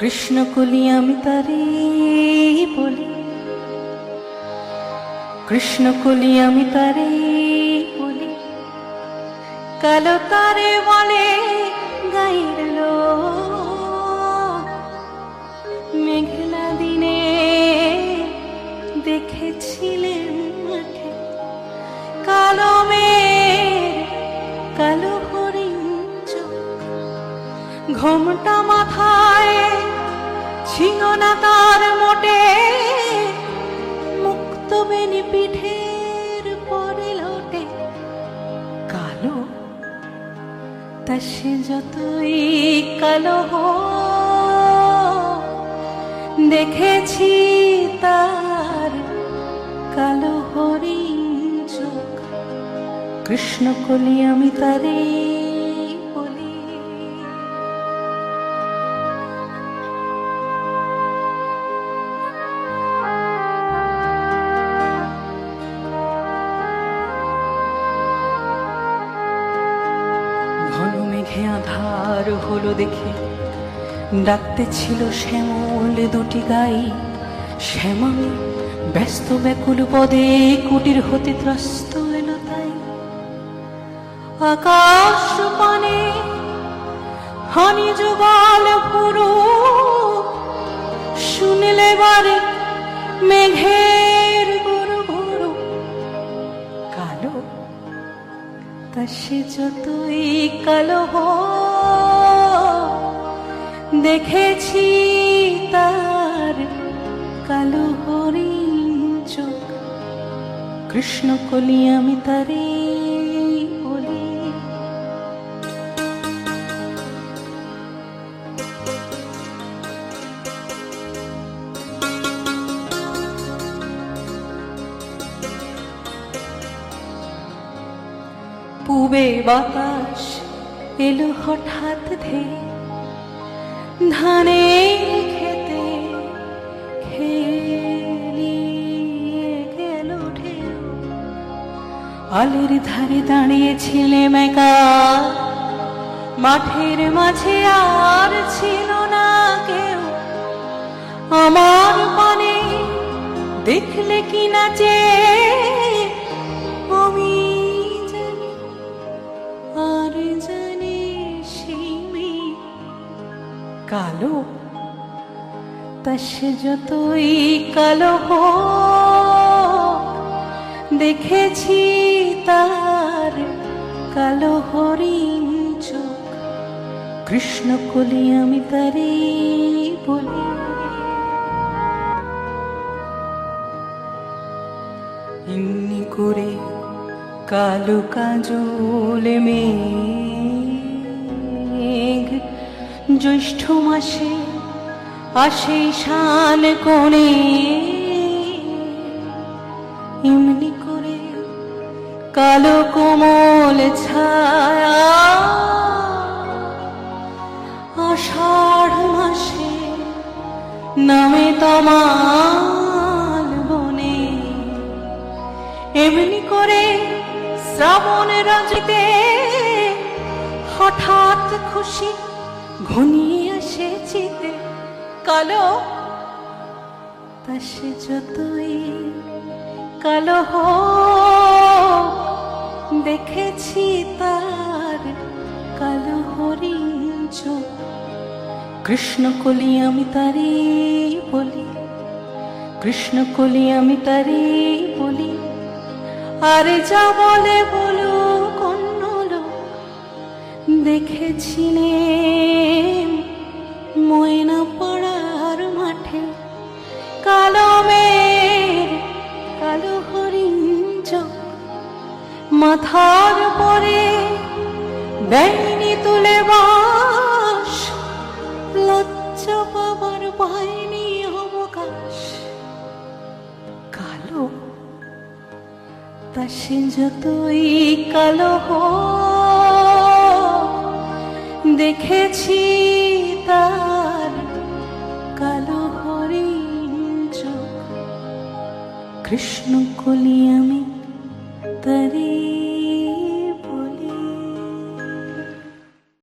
কৃষ্ণ কলি আমি তারে বলি, কৃষ্ণ কলি আমি তারে বলি, কালো তারে বলে গাইর লোক। মেঘলা দিনে দেখেছিলেন মাঠে কালো মেঘ, কালো হরিণ চোখ। ঘোমটা মাথায় ছিল না তার মোটে, মুক্ত বেনি পিঠের পরে লোটে। কালো তা সে যতই কালো হোক, দেখেছি তার কালো হরিণ চোখ। কৃষ্ণ কলি আমি তারে বলি। ঘন মেঘে আধার হলো দেখে ডাকতে ছিল শ্যামল দুটি গাই। শ্যামল ব্যস্ত ব্যাকুল পদে কুটির হতে ত্রস্ত এলো তাই। আকাশ পানে হানি যুগল পুরো, শুনলে বারে মেঘের গুরু গুরু। কালো তা সে যতই কালো হোক, দেখেছি তার কালো হরিণ চোখ। কৃষ্ণ কলি আমি তারে বলি। পূবে বাতাস এলো হঠাৎ ধেয়ে, ধানের খেতে খেলিয়ে গেল ঢেউ। আলের ধারে দাঁড়িয়েছিলেম একা, মাঠের মাঝে আর ছিল না কেউ। আমার পানে দেখলে কি নাচে আমি জানি, আর জানি সেই মেয়ে কালো তা সে যতই কালো হোক, দেখেছি তার কালো হরিণ চোখ। কৃষ্ণ কলি আমি তারে বলি। এমনি করে কালো কাজল মেঘ জ্যৈষ্ঠ মাসে আসে শান কোণে। এমনি করে কালো কোমল ছায়া আষাঢ় মাসে নামে তমাল বনে। এমনি করে শ্রাবণ রাজিতে হঠাৎ খুশি ঘনিয়ে আসে চিতে। কালো তা সে যতই কালো হোক, দেখেছি তার কালো হরিণ চোখ। কৃষ্ণ কলি আমি তারে বলি, কৃষ্ণ কলি আমি তারে বলি। আরে যা বলে বলো অন্য লোক, দেখেছিলেন ময়না পাড়ার মাঠে কালো মেঘ, কালো হরিণ চোখ। মাথার পরে বেনি তুলে বাস, লজ্জা পাবার পায়নি অবকাশ। কালো তা সে যতই কালো হোক, দেখেছি তার কালো হরিণ চোখ। কৃষ্ণ কলি আমি তারে